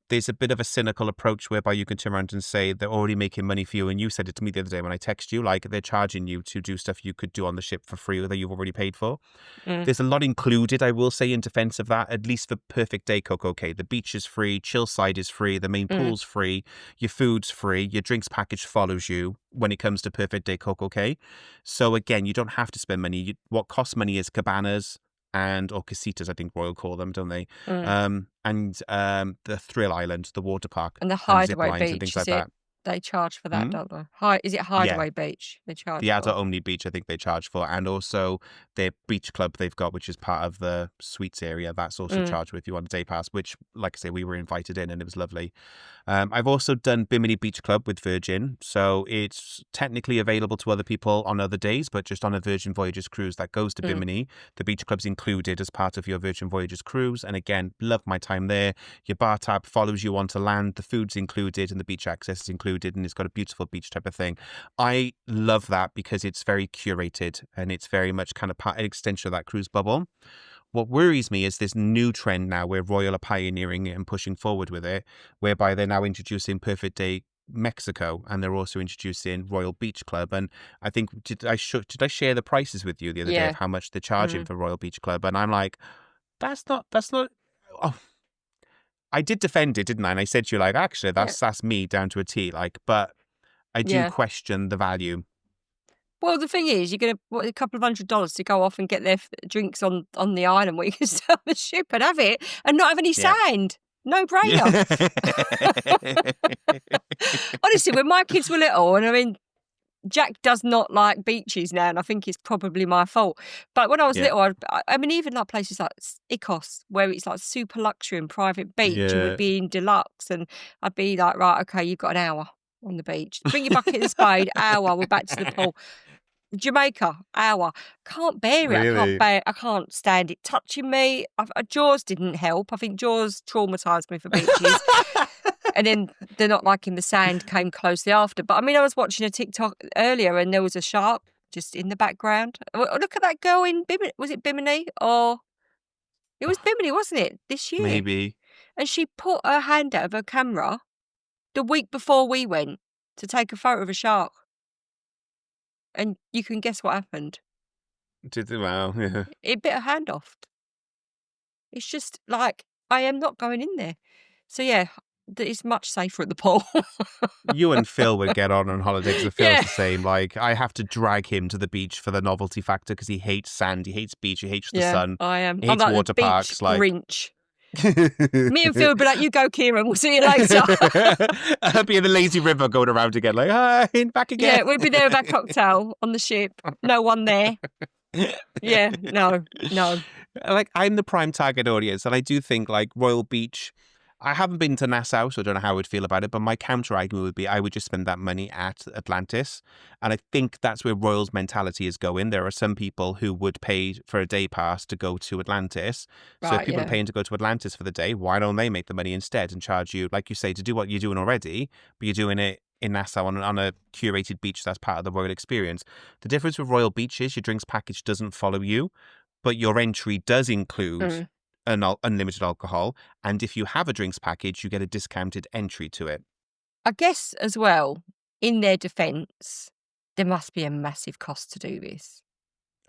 There's a bit of a cynical approach whereby you can turn around and say they're already making money for you. And you said it to me the other day when I texted you, like they're charging you to do stuff you could do on the ship for free or that you've already paid for. There's a lot included, I will say, in defense of that, at least for Perfect Day Coco Cay. The beach is free, chill side is free, the main pool's free, your food's free, your drinks package follows you when it comes to Perfect Day Coco Cay. So again, you don't have to spend money. What costs money is cabanas, or casitas, I think Royal call them, don't they? And the Thrill Island, the water park, And the zip Hideaway lines and Beach, things like that. they charge for that, Mm? don't they? Is it Hideaway Beach they charge The for? adult only beach, I think they charge for, and also their beach club they've got, which is part of the suites area. That's also charged if you want a day pass, which, like I say, we were invited in and it was lovely. I've also done Bimini Beach Club with Virgin, so it's technically available to other people on other days, but just on a Virgin Voyages cruise that goes to Bimini, the beach club's included as part of your Virgin Voyages cruise. And again, love my time there. Your bar tab follows you onto land, the food's included, and the beach access is included, and it's got a beautiful beach type of thing. I love that because it's very curated and it's very much kind of an extension of that cruise bubble. What worries me is this new trend now where Royal are pioneering it and pushing forward with it, whereby they're now introducing Perfect Day Mexico, and they're also introducing Royal Beach Club. And I think, did I share the prices with you the other day of how much they're charging for Royal Beach Club? And I'm like, that's not. Oh, I did defend it, didn't I? And I said to you, like, actually, that's me down to a T. Like, but I do question the value. Well, the thing is, you're going to a couple of $100 to go off and get their drinks on the island where you can stay on the ship and have it and not have any sand. No brainer. Honestly, when my kids were little, and I mean, Jack does not like beaches now, and I think it's probably my fault. But when I was little, I mean, even like places like Icos, where it's like super luxury and private beach, and we'd be in deluxe, and I'd be like, right, okay, you've got an hour on the beach. Bring your bucket and spade, hour, we're back to the pool. Jamaica, hour. Can't bear it. Really? I can't stand it touching me. Jaws didn't help. I think Jaws traumatised me for beaches. And then they're not liking the sand came closely after. But I mean, I was watching a TikTok earlier and there was a shark just in the background. Look at that girl in Bimini. Was it Bimini? Or it was Bimini, wasn't it? This year. Maybe. And she put her hand out of her camera the week before we went to take a photo of a shark. And you can guess what happened. Wow, yeah. It bit her hand off. It's just like, I am not going in there. So yeah, that it's much safer at the pool. You and Phil would get on holiday because Phil's Yeah. the same. Like, I have to drag him to the beach for the novelty factor because he hates sand, he hates beach, he hates the Yeah, sun, I am. he I'm hates like water the beach parks. Like, Grinch. Me and Phil would be like, "You go, Kieran. We'll see you later." I'll be in the lazy river going around again, like, hi, back again. Yeah, we'd be there with our cocktail on the ship. No one there. Yeah, no. Like, I'm the prime target audience, and I do think like Royal Beach. I haven't been to Nassau, so I don't know how I would feel about it. But my counter argument would be I would just spend that money at Atlantis, and I think that's where Royal's mentality is going. There are some people who would pay for a day pass to go to Atlantis. So if Right, people are yeah. paying to go to Atlantis for the day, why don't they make the money instead and charge you, like you say, to do what you're doing already, but you're doing it in Nassau on a curated beach that's part of the Royal experience. The difference with Royal Beach is your drinks package doesn't follow you, but your entry does include unlimited alcohol, and if you have a drinks package, you get a discounted entry to it. I guess as well, in their defence, there must be a massive cost to do this.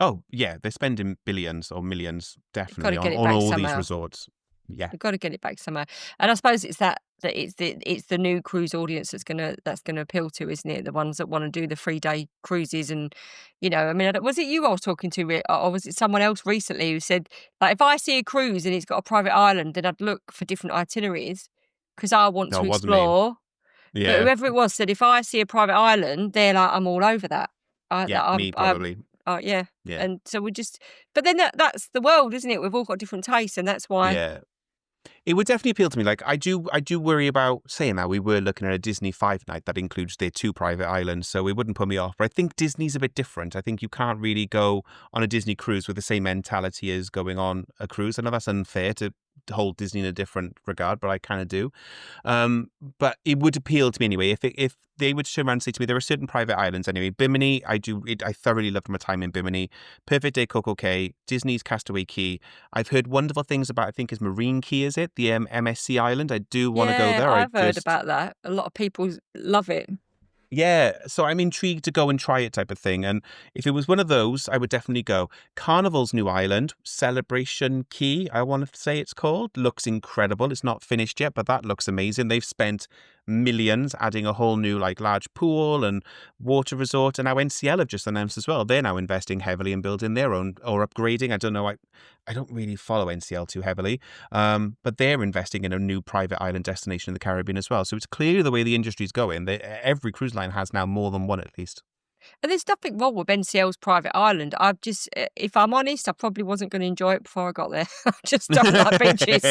Oh, yeah, they're spending billions or millions, definitely, get it on back all these somehow. resorts. Yeah. You've got to get it back somewhere. And I suppose it's that it's the new cruise audience that's gonna appeal to, isn't it? The ones that want to do the 3-day cruises, and I mean, was it you I was talking to, or was it someone else recently who said, like, if I see a cruise and it's got a private island, then I'd look for different itineraries because I want No, to it wasn't me. explore. But Yeah. whoever it was said, if I see a private island, they're like, I'm all over that. Me, probably. Yeah. Yeah. And so but then that's the world, isn't it? We've all got different tastes, and that's why. Yeah. It would definitely appeal to me. Like, I do worry about saying that. We were looking at a Disney 5-night that includes their 2 private islands, so it wouldn't put me off. But I think Disney's a bit different. I think you can't really go on a Disney cruise with the same mentality as going on a cruise. I know that's unfair to hold Disney in a different regard, but I kind of do. But it would appeal to me anyway. If they would turn around and say to me, there are certain private islands anyway. Bimini, I thoroughly loved my time in Bimini. Perfect Day Coco Cay, Disney's Castaway Cay. I've heard wonderful things about, I think, is Marine Key, is it? The MSC Island. I do want to go there. I've heard about that. A lot of people love it. Yeah, so I'm intrigued to go and try it type of thing. And if it was one of those, I would definitely go. Carnival's new island, Celebration Key, I want to say it's called, looks incredible. It's not finished yet, but that looks amazing. They've spent millions adding a whole new large pool and water resort. And now NCL have just announced as well, they're now investing heavily in building their own or upgrading. I don't know, I don't really follow NCL too heavily, but they're investing in a new private island destination in the Caribbean as well. So it's clear the way the industry's going. Every cruise line has now more than one at least. And there's nothing wrong with NCL's private island. I've just, if I'm honest, I probably wasn't going to enjoy it before I got there. I just don't like beaches.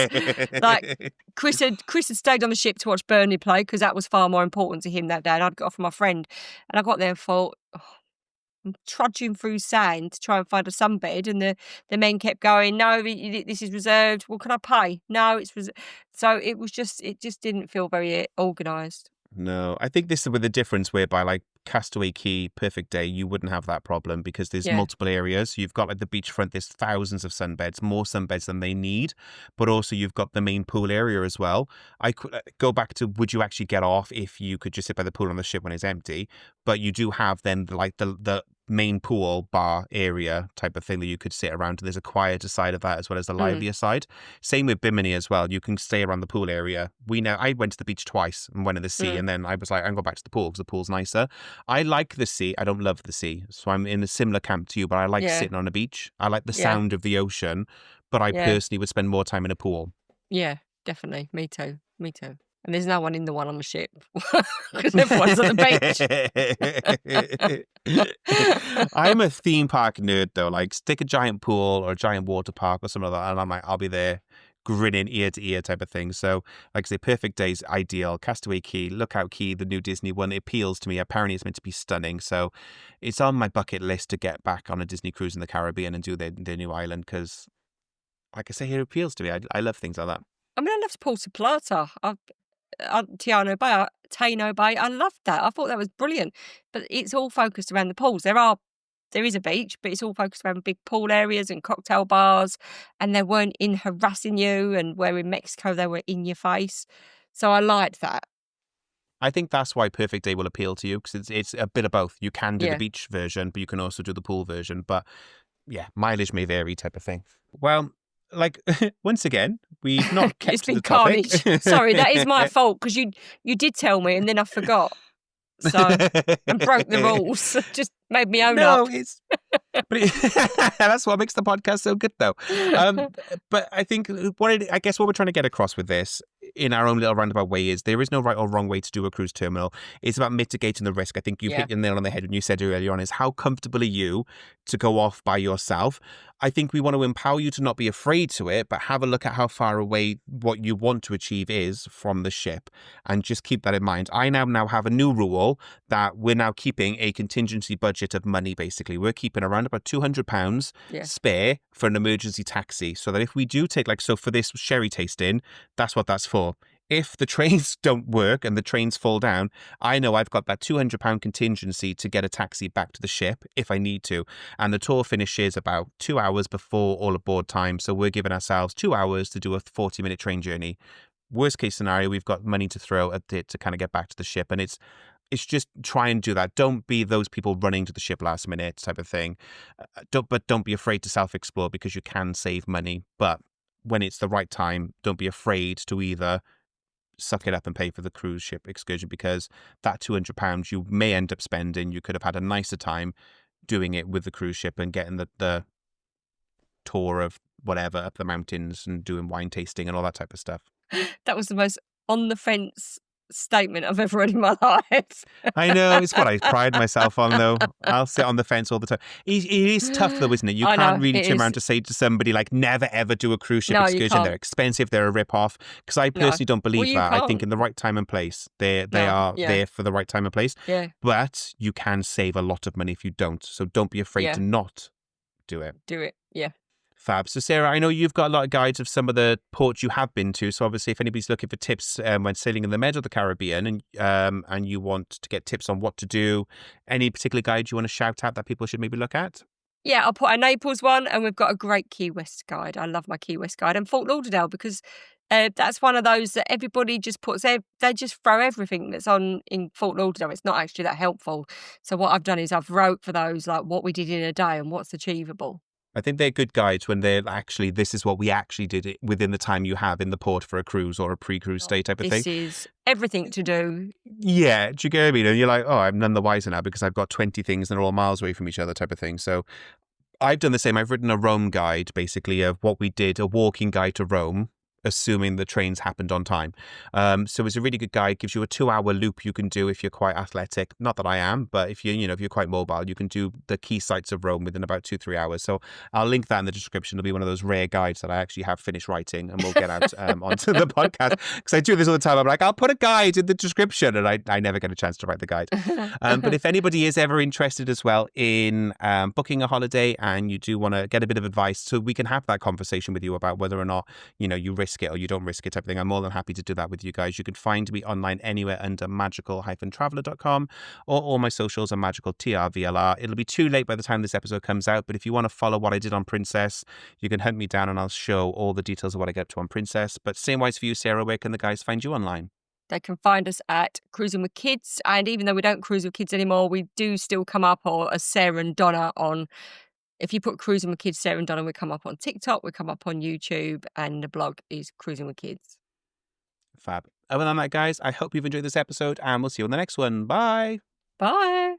Like Chris had stayed on the ship to watch Burnley play because that was far more important to him that day. And I'd got off with my friend, and I got there and thought, I'm trudging through sand to try and find a sunbed, and the men kept going, no, this is reserved. Well, can I pay? No, it's reserved. So it just didn't feel very organised. No, I think this is with the difference whereby like Castaway Cay, Perfect Day, you wouldn't have that problem because there's multiple areas. You've got like the beachfront, there's thousands of sunbeds, more sunbeds than they need, but also you've got the main pool area as well. I could go back to, would you actually get off if you could just sit by the pool on the ship when it's empty? But you do have then like the main pool bar area type of thing that you could sit around. There's a quieter side of that as well as the livelier side. Same with Bimini as well. You can stay around the pool area. I went to the beach twice and went in the sea, and then I was like, I'm going back to the pool because the pool's nicer. I like the sea. I don't love the sea. So I'm in a similar camp to you, but I like sitting on a beach. I like the sound of the ocean, but I personally would spend more time in a pool. Yeah, definitely. Me too. And there's no one in the one on the ship because everyone's on the beach. I'm a theme park nerd though. Like, stick a giant pool or a giant water park or something like that, and I'm like, I'll be there grinning ear to ear type of thing. So, like I say, Perfect Day's ideal. Castaway Cay, Lookout Cay, the new Disney one, it appeals to me. Apparently it's meant to be stunning. So it's on my bucket list to get back on a Disney cruise in the Caribbean and do their new island because, like I say, it appeals to me. I love things like that. I mean, I loved Puerto Plata. Taino Bay. I loved that. I thought that was brilliant. But it's all focused around the pools. There is a beach, but it's all focused around big pool areas and cocktail bars, and they weren't in harassing you, and where in Mexico they were in your face. So I liked that. I think that's why Perfect Day will appeal to you because it's a bit of both. You can do the beach version, but you can also do the pool version. But yeah, mileage may vary type of thing. Well, like, once again, we've not kept It's to the been topic. carnage. Sorry, that is my fault because you did tell me and then I forgot. So, and broke the rules. Just made me own No, up. that's what makes the podcast so good, though. But I think I guess what we're trying to get across with this, in our own little roundabout way, is there is no right or wrong way to do a cruise terminal. It's about mitigating the risk. I think you've hit your nail on the head when you said earlier on is how comfortable are you to go off by yourself. I think we want to empower you to not be afraid to it, but have a look at how far away what you want to achieve is from the ship, and just keep that in mind. I now have a new rule that we're now keeping a contingency budget of money. Basically, we're keeping around about £200 spare for an emergency taxi, so that if we do take, like, so for this sherry tasting, that's what that's for. If the trains don't work and the trains fall down, I know I've got that £200 contingency to get a taxi back to the ship if I need to. And the tour finishes about 2 hours before all aboard time. So we're giving ourselves 2 hours to do a 40-minute train journey. Worst case scenario, we've got money to throw at it to kind of get back to the ship. And it's just try and do that. Don't be those people running to the ship last minute type of thing. Don't be afraid to self-explore, because you can save money. But when it's the right time, don't be afraid to either suck it up and pay for the cruise ship excursion, because that £200 you may end up spending, you could have had a nicer time doing it with the cruise ship and getting the tour of whatever up the mountains and doing wine tasting and all that type of stuff. That was the most on the fence statement I've ever read in my life. I know, it's what I pride myself on, though. I'll sit on the fence all the time. It is tough, though, isn't it? You can't really turn around to say to somebody, like, never ever do a cruise ship excursion. They're expensive, they're a rip-off. Because I personally don't believe that. I think in the right time and place, they are there for the right time and place. Yeah. But you can save a lot of money if you don't. So don't be afraid to not do it. Do it, yeah. Fab. So, Sarah, I know you've got a lot of guides of some of the ports you have been to. So, obviously, if anybody's looking for tips when sailing in the Med or the Caribbean, and you want to get tips on what to do, any particular guide you want to shout out that people should maybe look at? Yeah, I'll put a Naples one, and we've got a great Key West guide. I love my Key West guide, and Fort Lauderdale, because that's one of those that everybody just puts. They just throw everything that's on in Fort Lauderdale. It's not actually that helpful. So what I've done is I've wrote for those, like, what we did in a day and what's achievable. I think they're good guides when they're actually, this is what we actually did within the time you have in the port for a cruise or a pre-cruise stay type of thing. This is everything to do. Yeah, do you get what I mean? And you're like, oh, I'm none the wiser now because I've got 20 things and they're all miles away from each other type of thing. So I've done the same. I've written a Rome guide, basically, of what we did, a walking guide to Rome, assuming the trains happened on time. So it's a really good guide. Gives you a 2-hour loop you can do if you're quite athletic. Not that I am, but if you're quite mobile, you can do the key sites of Rome within about 2-3 hours. So I'll link that in the description. It'll be one of those rare guides that I actually have finished writing, and we'll get out onto the podcast, because I do this all the time. I'm like, I'll put a guide in the description, and I never get a chance to write the guide. But if anybody is ever interested as well in booking a holiday and you do want to get a bit of advice, so we can have that conversation with you about whether or not you risk it or you don't risk it type of thing, I'm more than happy to do that with you guys. You can find me online anywhere under magical-traveller.com, or all my socials are magical_TRVLR. It'll be too late by the time this episode comes out, but if you want to follow what I did on Princess, you can hunt me down and I'll show all the details of what I get up to on Princess. But same wise for you, Sarah, where can the guys find you online? They can find us at Cruising with Kids, and even though we don't cruise with kids anymore, we do still come up as Sarah and Donna on. If you put Cruising with Kids, Sarah and Donna, we come up on TikTok, we come up on YouTube, and the blog is Cruising with Kids. Fab. Other than that, guys, I hope you've enjoyed this episode, and we'll see you on the next one. Bye. Bye.